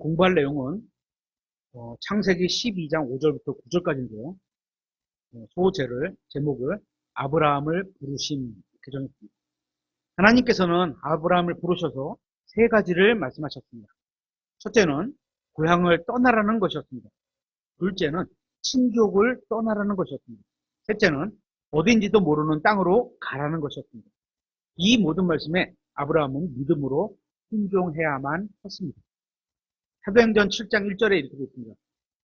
공부할 내용은 창세기 12장 5절부터 9절까지인데요. 소제를 제목을 아브라함을 부르심 이렇게 정했습니다. 하나님께서는 아브라함을 부르셔서 세 가지를 말씀하셨습니다. 첫째는 고향을 떠나라는 것이었습니다. 둘째는 친족을 떠나라는 것이었습니다. 셋째는 어딘지도 모르는 땅으로 가라는 것이었습니다. 이 모든 말씀에 아브라함은 믿음으로 순종해야만 했습니다. 사도행전 7장 1절에 이렇게 되어 있습니다.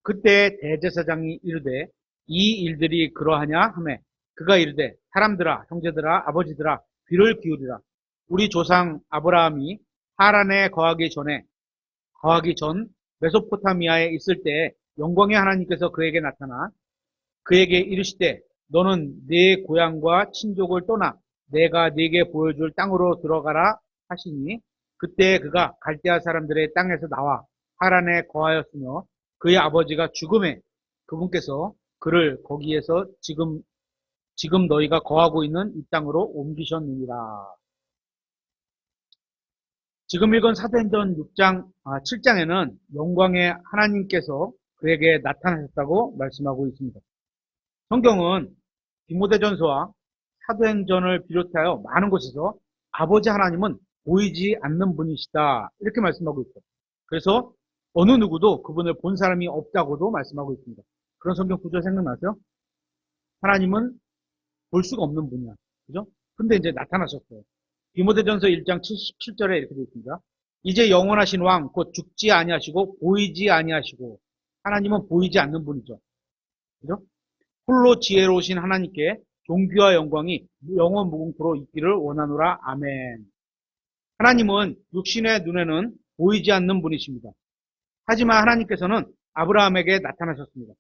그때 대제사장이 이르되 이 일들이 그러하냐 하매 그가 이르되 사람들아 형제들아 아버지들아 귀를 기울이라. 우리 조상 아브라함이 하란에 거하기 전 메소포타미아에 있을 때 영광의 하나님께서 그에게 나타나 그에게 이르시되 너는 네 고향과 친족을 떠나 내가 네게 보여줄 땅으로 들어가라 하시니 그때 그가 갈대아 사람들의 땅에서 나와 하란에 거하였으며 그의 아버지가 죽음에 그분께서 그를 거기에서 지금 너희가 거하고 있는 이 땅으로 옮기셨느니라. 지금 읽은 사도행전 7장에는 영광의 하나님께서 그에게 나타나셨다고 말씀하고 있습니다. 성경은 디모데전서와 사도행전을 비롯하여 많은 곳에서 아버지 하나님은 보이지 않는 분이시다 이렇게 말씀하고 있어요. 그래서 어느 누구도 그분을 본 사람이 없다고도 말씀하고 있습니다. 그런 성경 구절 생각나세요? 하나님은 볼 수가 없는 분이야. 그죠? 근데 이제 나타나셨어요. 디모데전서 1장 77절에 이렇게 되어 있습니다. 이제 영원하신 왕 곧 죽지 아니하시고 보이지 아니하시고 하나님은 보이지 않는 분이죠. 그죠? 홀로 지혜로우신 하나님께 존귀와 영광이 영원 무궁토로 있기를 원하노라. 아멘. 하나님은 육신의 눈에는 보이지 않는 분이십니다. 하지만 하나님께서는 아브라함에게 나타나셨습니다.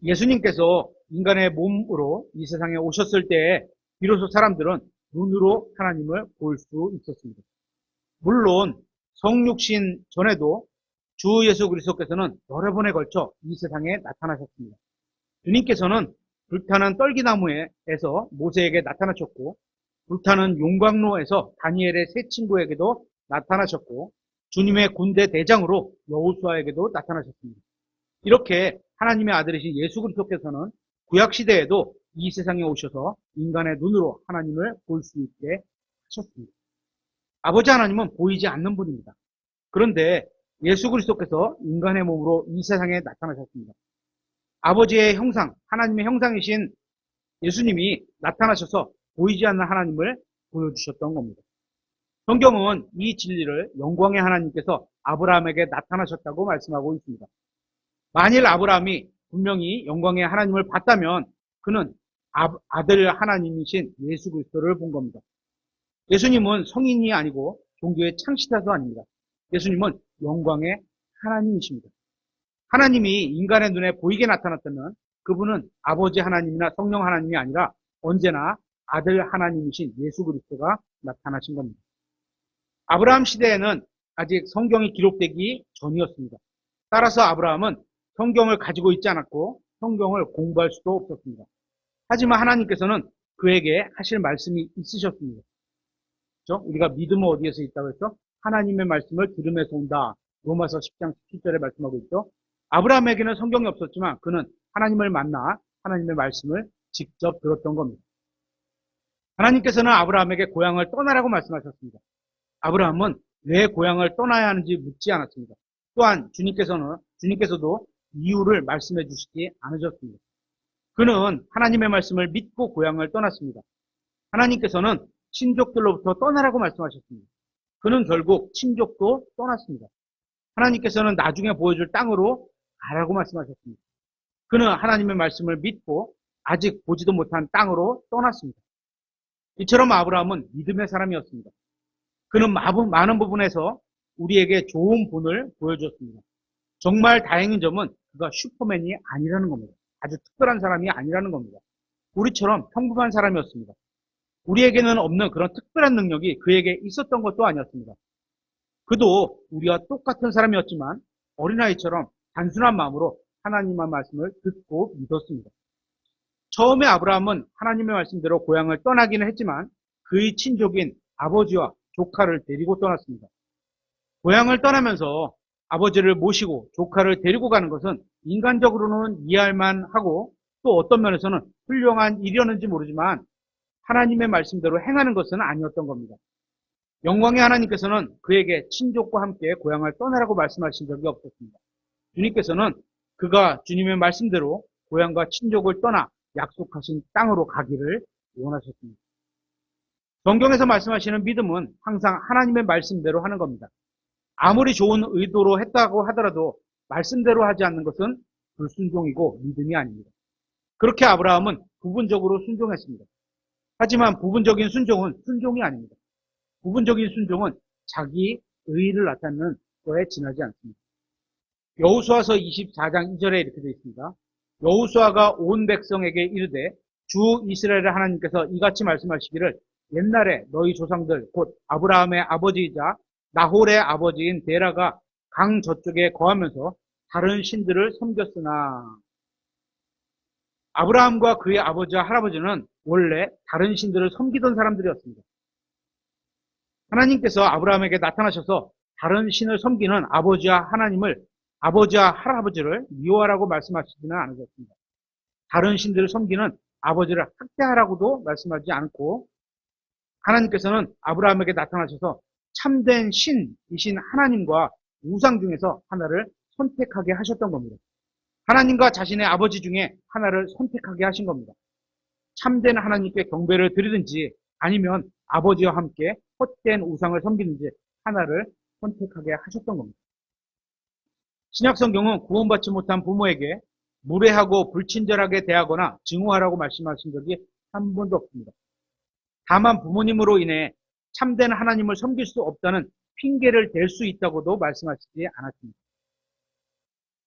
예수님께서 인간의 몸으로 이 세상에 오셨을 때에 비로소 사람들은 눈으로 하나님을 볼 수 있었습니다. 물론 성육신 전에도 주 예수 그리스도께서는 여러 번에 걸쳐 이 세상에 나타나셨습니다. 주님께서는 불타는 떨기나무에서 모세에게 나타나셨고 불타는 용광로에서 다니엘의 세 친구에게도 나타나셨고 주님의 군대 대장으로 여호수아에게도 나타나셨습니다. 이렇게 하나님의 아들이신 예수 그리스도께서는 구약시대에도 이 세상에 오셔서 인간의 눈으로 하나님을 볼 수 있게 하셨습니다. 아버지 하나님은 보이지 않는 분입니다. 그런데 예수 그리스도께서 인간의 몸으로 이 세상에 나타나셨습니다. 아버지의 형상, 하나님의 형상이신 예수님이 나타나셔서 보이지 않는 하나님을 보여주셨던 겁니다. 성경은 이 진리를 영광의 하나님께서 아브라함에게 나타나셨다고 말씀하고 있습니다. 만일 아브라함이 분명히 영광의 하나님을 봤다면 그는 아들 하나님이신 예수 그리스도를 본 겁니다. 예수님은 성인이 아니고 종교의 창시자도 아닙니다. 예수님은 영광의 하나님이십니다. 하나님이 인간의 눈에 보이게 나타났다면 그분은 아버지 하나님이나 성령 하나님이 아니라 언제나 아들 하나님이신 예수 그리스도가 나타나신 겁니다. 아브라함 시대에는 아직 성경이 기록되기 전이었습니다. 따라서 아브라함은 성경을 가지고 있지 않았고 성경을 공부할 수도 없었습니다. 하지만 하나님께서는 그에게 하실 말씀이 있으셨습니다. 그렇죠? 우리가 믿음은 어디에서 있다고 했죠? 하나님의 말씀을 들음에서 온다. 로마서 10장 17절에 말씀하고 있죠. 아브라함에게는 성경이 없었지만 그는 하나님을 만나 하나님의 말씀을 직접 들었던 겁니다. 하나님께서는 아브라함에게 고향을 떠나라고 말씀하셨습니다. 아브라함은 왜 고향을 떠나야 하는지 묻지 않았습니다. 또한 주님께서도 이유를 말씀해 주시지 않으셨습니다. 그는 하나님의 말씀을 믿고 고향을 떠났습니다. 하나님께서는 친족들로부터 떠나라고 말씀하셨습니다. 그는 결국 친족도 떠났습니다. 하나님께서는 나중에 보여줄 땅으로 가라고 말씀하셨습니다. 그는 하나님의 말씀을 믿고 아직 보지도 못한 땅으로 떠났습니다. 이처럼 아브라함은 믿음의 사람이었습니다. 그는 많은 부분에서 우리에게 좋은 본을 보여주었습니다. 정말 다행인 점은 그가 슈퍼맨이 아니라는 겁니다. 아주 특별한 사람이 아니라는 겁니다. 우리처럼 평범한 사람이었습니다. 우리에게는 없는 그런 특별한 능력이 그에게 있었던 것도 아니었습니다. 그도 우리와 똑같은 사람이었지만 어린아이처럼 단순한 마음으로 하나님의 말씀을 듣고 믿었습니다. 처음에 아브라함은 하나님의 말씀대로 고향을 떠나기는 했지만 그의 친족인 아버지와 조카를 데리고 떠났습니다. 고향을 떠나면서 아버지를 모시고 조카를 데리고 가는 것은 인간적으로는 이해할 만하고 또 어떤 면에서는 훌륭한 일이었는지 모르지만 하나님의 말씀대로 행하는 것은 아니었던 겁니다. 영광의 하나님께서는 그에게 친족과 함께 고향을 떠나라고 말씀하신 적이 없었습니다. 주님께서는 그가 주님의 말씀대로 고향과 친족을 떠나 약속하신 땅으로 가기를 원하셨습니다. 성경에서 말씀하시는 믿음은 항상 하나님의 말씀대로 하는 겁니다. 아무리 좋은 의도로 했다고 하더라도 말씀대로 하지 않는 것은 불순종이고 믿음이 아닙니다. 그렇게 아브라함은 부분적으로 순종했습니다. 하지만 부분적인 순종은 순종이 아닙니다. 부분적인 순종은 자기 의의를 나타내는 거에 지나지 않습니다. 여호수아서 24장 2절에 이렇게 되어 있습니다. 여호수아가 온 백성에게 이르되 주 이스라엘의 하나님께서 이같이 말씀하시기를 옛날에 너희 조상들 곧 아브라함의 아버지이자 나홀의 아버지인 데라가 강 저쪽에 거하면서 다른 신들을 섬겼으나 아브라함과 그의 아버지와 할아버지는 원래 다른 신들을 섬기던 사람들이었습니다. 하나님께서 아브라함에게 나타나셔서 다른 신을 섬기는 아버지와 할아버지를 미워하라고 말씀하시지는 않으셨습니다. 다른 신들을 섬기는 아버지를 학대하라고도 말씀하지 않고 하나님께서는 아브라함에게 나타나셔서 참된 신이신 하나님과 우상 중에서 하나를 선택하게 하셨던 겁니다. 하나님과 자신의 아버지 중에 하나를 선택하게 하신 겁니다. 참된 하나님께 경배를 드리든지 아니면 아버지와 함께 헛된 우상을 섬기는지 하나를 선택하게 하셨던 겁니다. 신약성경은 구원받지 못한 부모에게 무례하고 불친절하게 대하거나 증오하라고 말씀하신 적이 한 번도 없습니다. 다만 부모님으로 인해 참된 하나님을 섬길 수 없다는 핑계를 댈 수 있다고도 말씀하시지 않았습니다.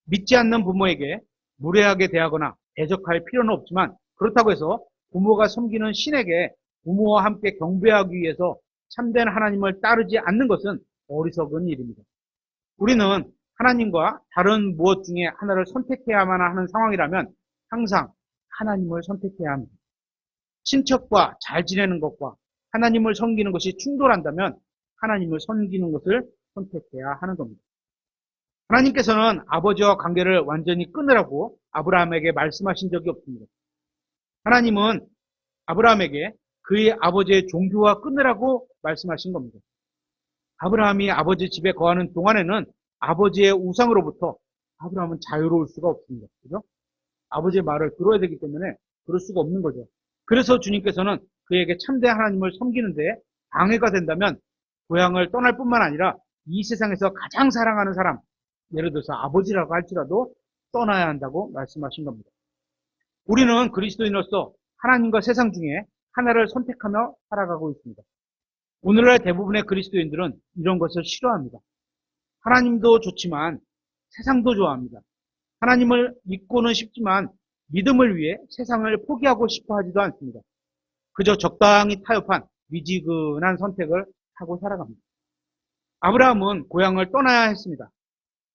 믿지 않는 부모에게 무례하게 대하거나 대적할 필요는 없지만 그렇다고 해서 부모가 섬기는 신에게 부모와 함께 경배하기 위해서 참된 하나님을 따르지 않는 것은 어리석은 일입니다. 우리는 하나님과 다른 무엇 중에 하나를 선택해야만 하는 상황이라면 항상 하나님을 선택해야 합니다. 친척과 잘 지내는 것과 하나님을 섬기는 것이 충돌한다면 하나님을 섬기는 것을 선택해야 하는 겁니다. 하나님께서는 아버지와 관계를 완전히 끊으라고 아브라함에게 말씀하신 적이 없습니다. 하나님은 아브라함에게 그의 아버지의 종교와 끊으라고 말씀하신 겁니다. 아브라함이 아버지 집에 거하는 동안에는 아버지의 우상으로부터 아브라함은 자유로울 수가 없습니다. 그죠? 아버지의 말을 들어야 되기 때문에 그럴 수가 없는 거죠. 그래서 주님께서는 그에게 참된 하나님을 섬기는데 방해가 된다면 고향을 떠날 뿐만 아니라 이 세상에서 가장 사랑하는 사람, 예를 들어서 아버지라고 할지라도 떠나야 한다고 말씀하신 겁니다. 우리는 그리스도인으로서 하나님과 세상 중에 하나를 선택하며 살아가고 있습니다. 오늘날 대부분의 그리스도인들은 이런 것을 싫어합니다. 하나님도 좋지만 세상도 좋아합니다. 하나님을 믿고는 싶지만 믿음을 위해 세상을 포기하고 싶어 하지도 않습니다. 그저 적당히 타협한 미지근한 선택을 하고 살아갑니다. 아브라함은 고향을 떠나야 했습니다.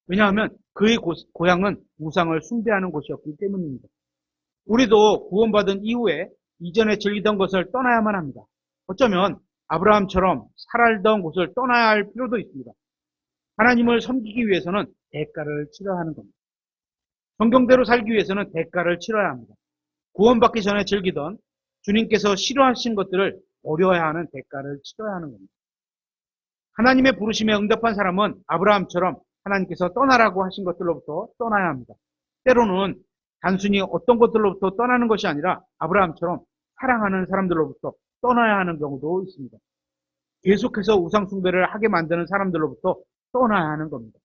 왜냐하면 그의 고향은 우상을 숭배하는 곳이었기 때문입니다. 우리도 구원받은 이후에 이전에 즐기던 것을 떠나야만 합니다. 어쩌면 아브라함처럼 살아던 곳을 떠나야 할 필요도 있습니다. 하나님을 섬기기 위해서는 대가를 치러야 하는 겁니다. 성경대로 살기 위해서는 대가를 치러야 합니다. 구원받기 전에 즐기던 주님께서 싫어하신 것들을 버려야 하는 대가를 치러야 하는 겁니다. 하나님의 부르심에 응답한 사람은 아브라함처럼 하나님께서 떠나라고 하신 것들로부터 떠나야 합니다. 때로는 단순히 어떤 것들로부터 떠나는 것이 아니라 아브라함처럼 사랑하는 사람들로부터 떠나야 하는 경우도 있습니다. 계속해서 우상숭배를 하게 만드는 사람들로부터 떠나야 하는 겁니다.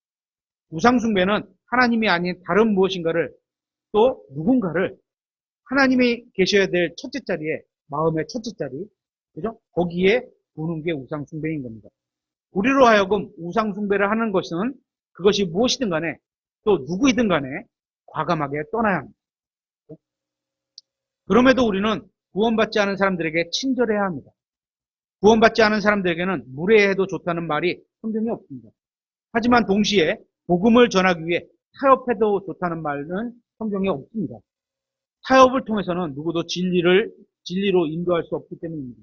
우상숭배는 하나님이 아닌 다른 무엇인가를 또 누군가를 하나님이 계셔야 될 첫째 자리에 마음의 첫째 자리, 그죠? 거기에 두는 게 우상숭배인 겁니다. 우리로 하여금 우상숭배를 하는 것은 그것이 무엇이든 간에 또 누구이든 간에 과감하게 떠나야 합니다. 그럼에도 우리는 구원받지 않은 사람들에게 친절해야 합니다. 구원받지 않은 사람들에게는 무례해도 좋다는 말이 성경에 없습니다. 하지만 동시에 복음을 전하기 위해 타협해도 좋다는 말은 성경에 없습니다. 타협을 통해서는 누구도 진리로 인도할 수 없기 때문입니다.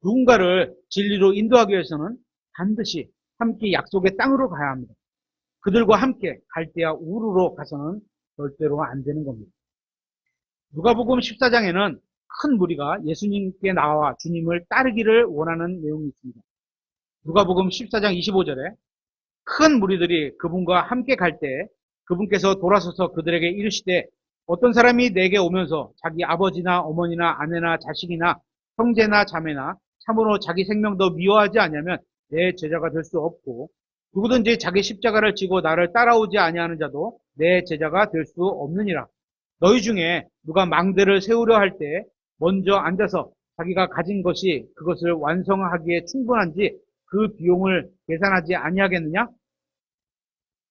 누군가를 진리로 인도하기 위해서는 반드시 함께 약속의 땅으로 가야 합니다. 그들과 함께 갈대아 우르로 가서는 절대로 안 되는 겁니다. 누가복음 14장에는 큰 무리가 예수님께 나와 주님을 따르기를 원하는 내용이 있습니다. 누가복음 14장 25절에 큰 무리들이 그분과 함께 갈 때 그분께서 돌아서서 그들에게 이르시되 어떤 사람이 내게 오면서 자기 아버지나 어머니나 아내나 자식이나 형제나 자매나 참으로 자기 생명도 미워하지 않으면 내 제자가 될 수 없고 누구든지 자기 십자가를 지고 나를 따라오지 아니하는 자도 내 제자가 될 수 없느니라. 너희 중에 누가 망대를 세우려 할 때 먼저 앉아서 자기가 가진 것이 그것을 완성하기에 충분한지 그 비용을 계산하지 아니하겠느냐?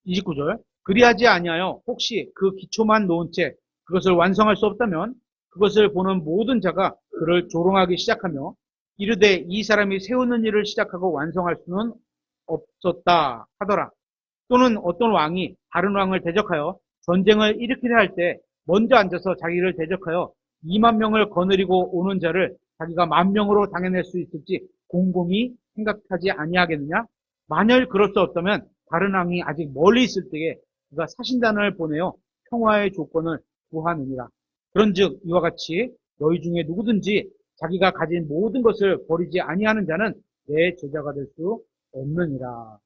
29절. 그리하지 아니하여 혹시 그 기초만 놓은 채 그것을 완성할 수 없다면 그것을 보는 모든 자가 그를 조롱하기 시작하며 이르되 이 사람이 세우는 일을 시작하고 완성할 수는 없었다 하더라. 또는 어떤 왕이 다른 왕을 대적하여 전쟁을 일으키려 할 때 먼저 앉아서 자기를 대적하여 2만 명을 거느리고 오는 자를 자기가 10,000명으로 당해낼 수 있을지 곰곰이 생각하지 아니하겠느냐? 만일 그럴 수 없다면 다른 왕이 아직 멀리 있을 때에 그가 사신단을 보내어 평화의 조건을 구하느니라. 그런즉 이와 같이 너희 중에 누구든지 자기가 가진 모든 것을 버리지 아니하는 자는 내 제자가 될 수 없느니라.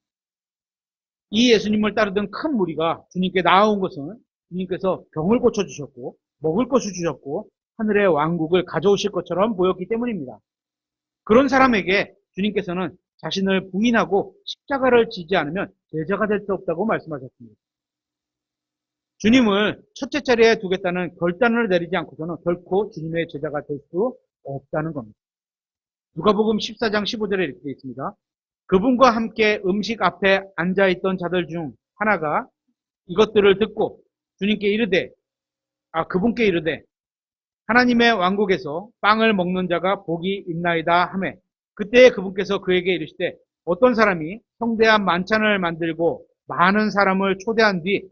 이 예수님을 따르던 큰 무리가 주님께 나아온 것은 주님께서 병을 고쳐주셨고 먹을 것을 주셨고 하늘의 왕국을 가져오실 것처럼 보였기 때문입니다. 그런 사람에게 주님께서는 자신을 부인하고 십자가를 지지 않으면 제자가 될 수 없다고 말씀하셨습니다. 주님을 첫째 자리에 두겠다는 결단을 내리지 않고서는 결코 주님의 제자가 될 수 없다는 겁니다. 누가복음 14장 15절에 이렇게 되어 있습니다. 그분과 함께 음식 앞에 앉아있던 자들 중 하나가 이것들을 듣고 그분께 이르되 하나님의 왕국에서 빵을 먹는 자가 복이 있나이다 하매 그때 그분께서 그에게 이르시되 어떤 사람이 성대한 만찬을 만들고 많은 사람을 초대한 뒤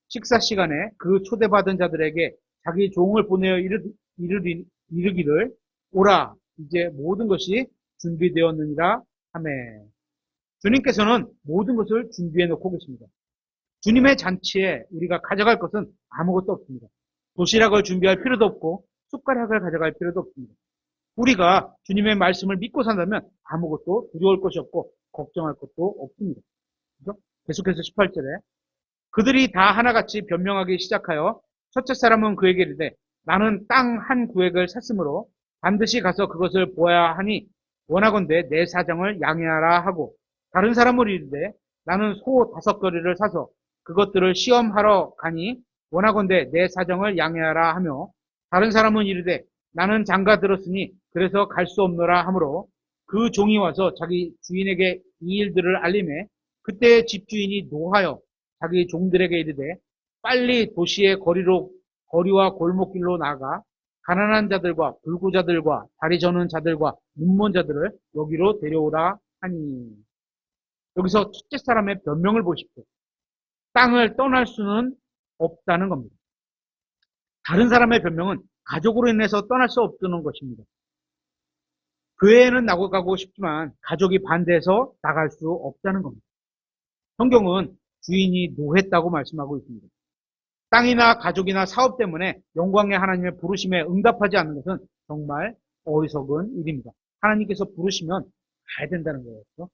식사 시간에 그 초대받은 자들에게 자기 종을 보내어 이르기를 오라 이제 모든 것이 준비되었느니라 하매 주님께서는 모든 것을 준비해 놓고 계십니다. 주님의 잔치에 우리가 가져갈 것은 아무것도 없습니다. 도시락을 준비할 필요도 없고 숟가락을 가져갈 필요도 없습니다. 우리가 주님의 말씀을 믿고 산다면 아무것도 두려울 것이 없고 걱정할 것도 없습니다. 그렇죠? 계속해서 18절에 그들이 다 하나같이 변명하기 시작하여 첫째 사람은 그에게 이르되 나는 땅 한 구획을 샀으므로 반드시 가서 그것을 보아야 하니 원하건대 내 사정을 양해하라 하고 다른 사람은 이르되 나는 소 5거리를 사서 그것들을 시험하러 가니 원하건대 내 사정을 양해하라 하며 다른 사람은 이르되 나는 장가 들었으니 그래서 갈 수 없노라 하므로 그 종이 와서 자기 주인에게 이 일들을 알림해 그때 집주인이 노하여 자기 종들에게 이르되 빨리 도시의 거리와 골목길로 나가 가난한 자들과 불구자들과 다리 저는 자들과 눈먼 자들을 여기로 데려오라 하니 여기서 첫째 사람의 변명을 보십시오. 땅을 떠날 수는 없다는 겁니다. 다른 사람의 변명은 가족으로 인해서 떠날 수 없다는 것입니다. 교회에는 나가고 싶지만 가족이 반대해서 나갈 수 없다는 겁니다. 성경은 주인이 노했다고 말씀하고 있습니다. 땅이나 가족이나 사업 때문에 영광의 하나님의 부르심에 응답하지 않는 것은 정말 어리석은 일입니다. 하나님께서 부르시면 가야 된다는 거예요. 그렇죠?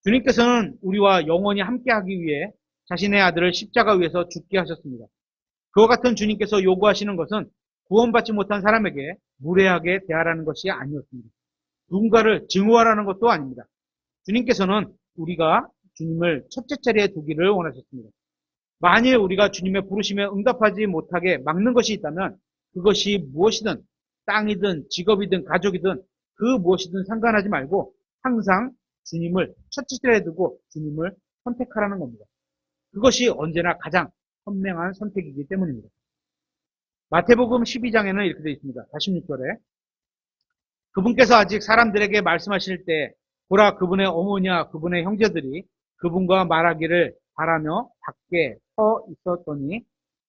주님께서는 우리와 영원히 함께하기 위해 자신의 아들을 십자가 위에서 죽게 하셨습니다. 그와 같은 주님께서 요구하시는 것은 구원받지 못한 사람에게 무례하게 대하라는 것이 아니었습니다. 누군가를 증오하라는 것도 아닙니다. 주님께서는 우리가 주님을 첫째 자리에 두기를 원하셨습니다. 만일 우리가 주님의 부르심에 응답하지 못하게 막는 것이 있다면 그것이 무엇이든 땅이든 직업이든 가족이든 그 무엇이든 상관하지 말고 항상 주님을 첫째 자리에 두고 주님을 선택하라는 겁니다. 그것이 언제나 가장 현명한 선택이기 때문입니다. 마태복음 12장에는 이렇게 되어 있습니다. 46절에 그분께서 아직 사람들에게 말씀하실 때 보라 그분의 어머니와 그분의 형제들이 그분과 말하기를 바라며 밖에 서 있었더니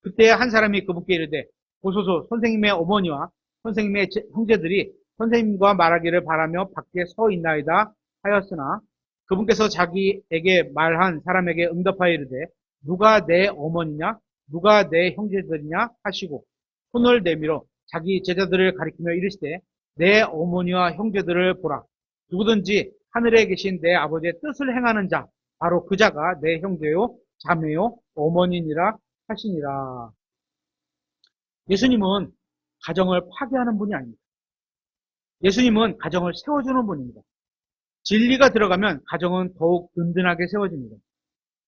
그때 한 사람이 그분께 이르되 보소서 선생님의 어머니와 선생님의 형제들이 선생님과 말하기를 바라며 밖에 서 있나이다 하였으나 그분께서 자기에게 말한 사람에게 응답하여 이르되 누가 내 어머니냐 누가 내 형제들이냐 하시고 손을 내밀어 자기 제자들을 가리키며 이르시되 내 어머니와 형제들을 보라. 누구든지 하늘에 계신 내 아버지의 뜻을 행하는 자 바로 그 자가 내 형제요 자매요 어머니니라 하시니라. 예수님은 가정을 파괴하는 분이 아닙니다. 예수님은 가정을 세워주는 분입니다. 진리가 들어가면 가정은 더욱 든든하게 세워집니다.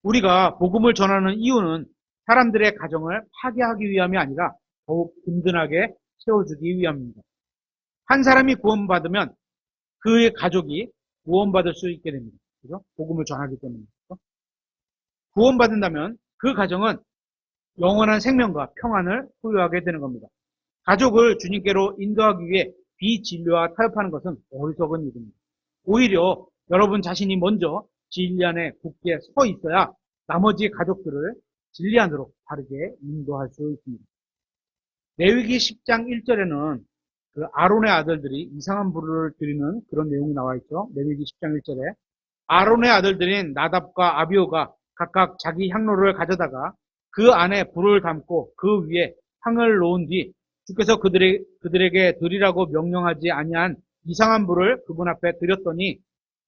우리가 복음을 전하는 이유는 사람들의 가정을 파괴하기 위함이 아니라 더욱 든든하게 세워주기 위함입니다. 한 사람이 구원받으면 그의 가족이 구원받을 수 있게 됩니다. 그죠? 복음을 전하기 때문에. 그죠? 구원받는다면 그 가정은 영원한 생명과 평안을 소유하게 되는 겁니다. 가족을 주님께로 인도하기 위해 비진리와 타협하는 것은 어리석은 일입니다. 오히려 여러분 자신이 먼저 진리 안에 굳게 서 있어야 나머지 가족들을 진리 안으로 바르게 인도할 수 있습니다. 레위기 10장 1절에는 그 아론의 아들들이 이상한 불을 드리는 그런 내용이 나와 있죠. 레위기 10장 1절에 아론의 아들들인 나답과 아비오가 각각 자기 향로를 가져다가 그 안에 불을 담고 그 위에 향을 놓은 뒤 주께서 그들에게 드리라고 명령하지 아니한 이상한 불을 그분 앞에 드렸더니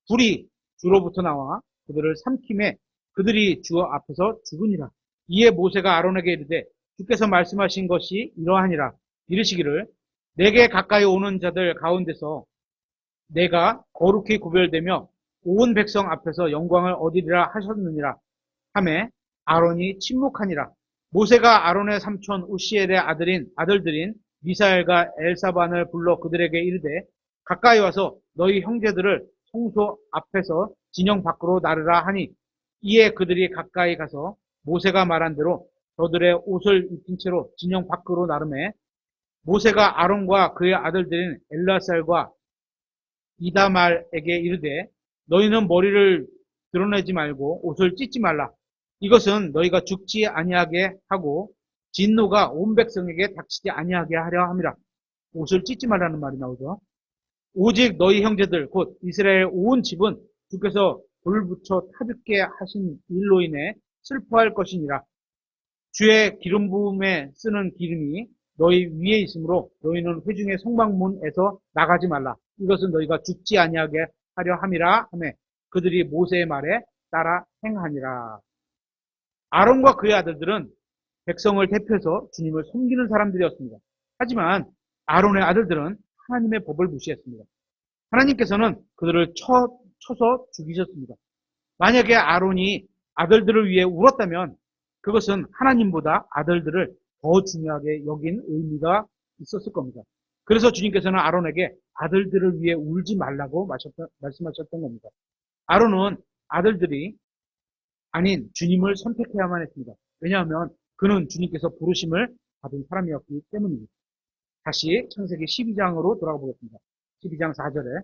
불이 주로부터 나와 그들을 삼킴에 그들이 주 앞에서 죽으니라. 이에 모세가 아론에게 이르되 주께서 말씀하신 것이 이러하니라. 이르시기를 내게 가까이 오는 자들 가운데서 내가 거룩히 구별되며 온 백성 앞에서 영광을 얻으리라 하셨느니라 하매 아론이 침묵하니라. 모세가 아론의 삼촌 우시엘의 아들들인 미사엘과 엘사반을 불러 그들에게 이르되 가까이 와서 너희 형제들을 성소 앞에서 진영 밖으로 나르라 하니 이에 그들이 가까이 가서 모세가 말한 대로 저들의 옷을 입힌 채로 진영 밖으로 나르매 모세가 아론과 그의 아들들인 엘라살과 이다말에게 이르되 너희는 머리를 드러내지 말고 옷을 찢지 말라. 이것은 너희가 죽지 아니하게 하고 진노가 온 백성에게 닥치지 아니하게 하려 함이라. 옷을 찢지 말라는 말이 나오죠. 오직 너희 형제들 곧 이스라엘 온 집은 주께서 불 붙여 타죽게 하신 일로 인해 슬퍼할 것이니라. 주의 기름 부음에 쓰는 기름이 너희 위에 있으므로 너희는 회중의 성막문에서 나가지 말라. 이것은 너희가 죽지 아니하게 하려 함이라 하매 그들이 모세의 말에 따라 행하니라. 아론과 그의 아들들은 백성을 대표해서 주님을 섬기는 사람들이었습니다. 하지만 아론의 아들들은 하나님의 법을 무시했습니다. 하나님께서는 그들을 쳐서 죽이셨습니다. 만약에 아론이 아들들을 위해 울었다면 그것은 하나님보다 아들들을 더 중요하게 여긴 의미가 있었을 겁니다. 그래서 주님께서는 아론에게 아들들을 위해 울지 말라고 말씀하셨던 겁니다. 아론은 아들들이 아닌 주님을 선택해야만 했습니다. 왜냐하면 그는 주님께서 부르심을 받은 사람이었기 때문입니다. 다시 창세기 12장으로 돌아가 보겠습니다. 12장 4절에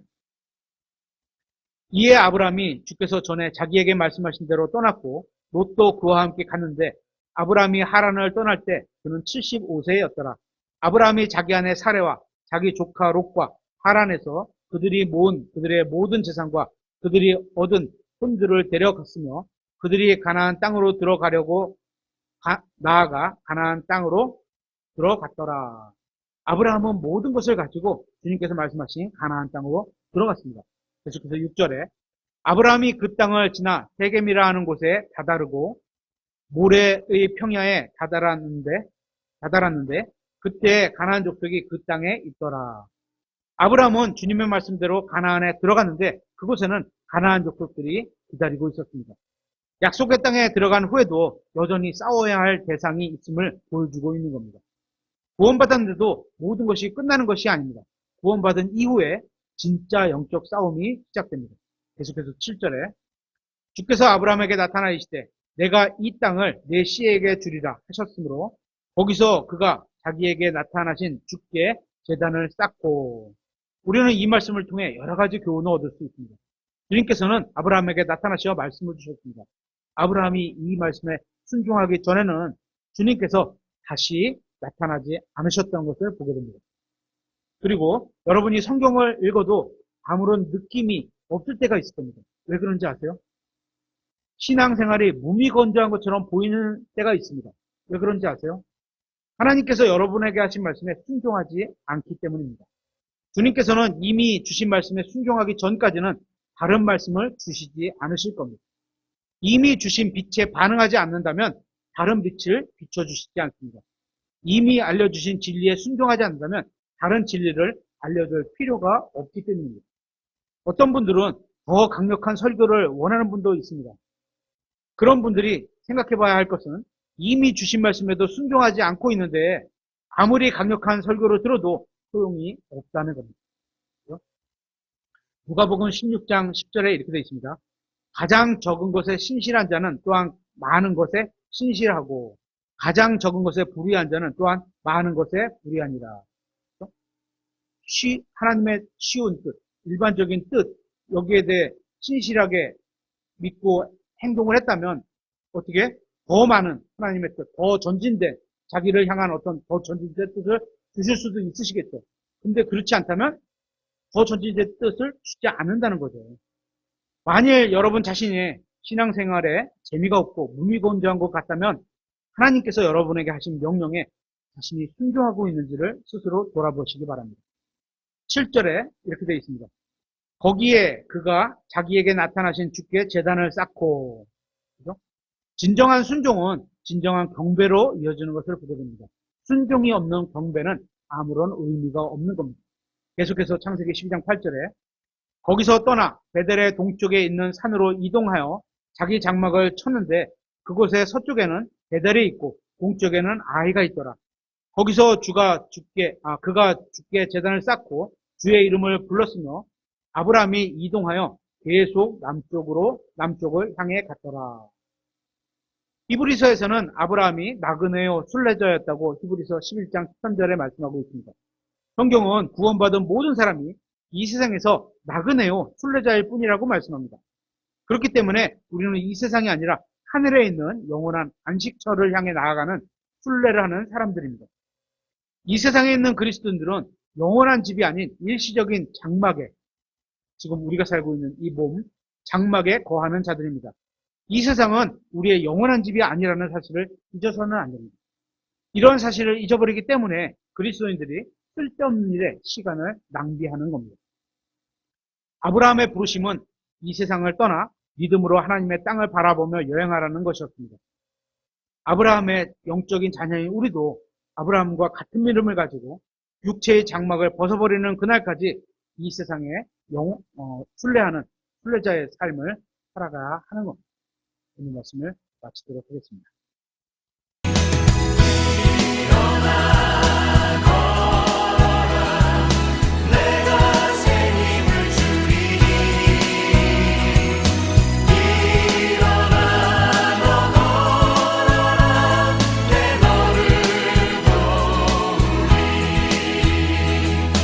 이에 아브라함이 주께서 전에 자기에게 말씀하신 대로 떠났고 롯도 그와 함께 갔는데 아브라함이 하란을 떠날 때 그는 75세였더라. 아브라함이 자기 아내 사레와 자기 조카 롯과 하란에서 그들이 모은 그들의 모든 재산과 그들이 얻은 손들을 데려갔으며 그들이 가나안 땅으로 들어가려고 나아가 가나안 땅으로 들어갔더라. 아브라함은 모든 것을 가지고 주님께서 말씀하신 가나안 땅으로 들어갔습니다. 계속해서 6절에 아브라함이 그 땅을 지나 세겜이라 하는 곳에 다다르고 모레의 평야에 다다랐는데 그때 가나안 족속이 그 땅에 있더라. 아브라함은 주님의 말씀대로 가나안에 들어갔는데 그곳에는 가나안 족속들이 기다리고 있었습니다. 약속의 땅에 들어간 후에도 여전히 싸워야 할 대상이 있음을 보여주고 있는 겁니다. 구원받았는데도 모든 것이 끝나는 것이 아닙니다. 구원받은 이후에 진짜 영적 싸움이 시작됩니다. 계속해서 7절에 주께서 아브라함에게 나타나시되 내가 이 땅을 내 씨에게 주리라 하셨으므로 거기서 그가 자기에게 나타나신 주께 제단을 쌓고 우리는 이 말씀을 통해 여러 가지 교훈을 얻을 수 있습니다. 주님께서는 아브라함에게 나타나셔 말씀을 주셨습니다. 아브라함이 이 말씀에 순종하기 전에는 주님께서 다시 나타나지 않으셨다는 것을 보게 됩니다. 그리고 여러분이 성경을 읽어도 아무런 느낌이 없을 때가 있을 겁니다. 왜 그런지 아세요? 신앙생활이 무미건조한 것처럼 보이는 때가 있습니다. 왜 그런지 아세요? 하나님께서 여러분에게 하신 말씀에 순종하지 않기 때문입니다. 주님께서는 이미 주신 말씀에 순종하기 전까지는 다른 말씀을 주시지 않으실 겁니다. 이미 주신 빛에 반응하지 않는다면 다른 빛을 비춰주시지 않습니다. 이미 알려주신 진리에 순종하지 않는다면 다른 진리를 알려줄 필요가 없기 때문입니다. 어떤 분들은 더 강력한 설교를 원하는 분도 있습니다. 그런 분들이 생각해 봐야 할 것은 이미 주신 말씀에도 순종하지 않고 있는데 아무리 강력한 설교를 들어도 소용이 없다는 겁니다. 누가복음 16장 10절에 이렇게 되어 있습니다. 가장 적은 것에 신실한 자는 또한 많은 것에 신실하고 가장 적은 것에 불의한 자는 또한 많은 것에 불의하니라. 하나님의 쉬운 뜻, 일반적인 뜻, 여기에 대해 신실하게 믿고 행동을 했다면 어떻게 더 많은 하나님의 뜻, 더 전진된 자기를 향한 어떤 더 전진된 뜻을 주실 수도 있으시겠죠. 근데 그렇지 않다면 더 전진된 뜻을 주지 않는다는 거죠. 만일 여러분 자신이 신앙생활에 재미가 없고 무미건조한 것 같다면 하나님께서 여러분에게 하신 명령에 자신이 순종하고 있는지를 스스로 돌아보시기 바랍니다. 7절에 이렇게 되어 있습니다. 거기에 그가 자기에게 나타나신 주께 제단을 쌓고, 그죠? 진정한 순종은 진정한 경배로 이어지는 것을 보게 됩니다. 순종이 없는 경배는 아무런 의미가 없는 겁니다. 계속해서 창세기 12장 8절에 거기서 떠나 베델의 동쪽에 있는 산으로 이동하여 자기 장막을 쳤는데 그곳의 서쪽에는 베델이 있고 동쪽에는 아이가 있더라. 거기서 그가 주께 제단을 쌓고 주의 이름을 불렀으며 아브라함이 이동하여 계속 남쪽을 향해 갔더라. 히브리서에서는 아브라함이 나그네요 순례자였다고 히브리서 11장 13절에 말씀하고 있습니다. 성경은 구원받은 모든 사람이 이 세상에서 나그네요 순례자일 뿐이라고 말씀합니다. 그렇기 때문에 우리는 이 세상이 아니라 하늘에 있는 영원한 안식처를 향해 나아가는 순례를 하는 사람들입니다. 이 세상에 있는 그리스도인들은 영원한 집이 아닌 일시적인 장막에, 지금 우리가 살고 있는 이 몸, 장막에 거하는 자들입니다. 이 세상은 우리의 영원한 집이 아니라는 사실을 잊어서는 안 됩니다. 이런 사실을 잊어버리기 때문에 그리스도인들이 쓸데없는 일에 시간을 낭비하는 겁니다. 아브라함의 부르심은 이 세상을 떠나 믿음으로 하나님의 땅을 바라보며 여행하라는 것이었습니다. 아브라함의 영적인 자녀인 우리도 아브라함과 같은 믿음을 가지고 육체의 장막을 벗어버리는 그날까지 이 세상에 순례하는 순례자의 삶을 살아가야 하는 겁니다. 오늘 말씀을 마치도록 하겠습니다.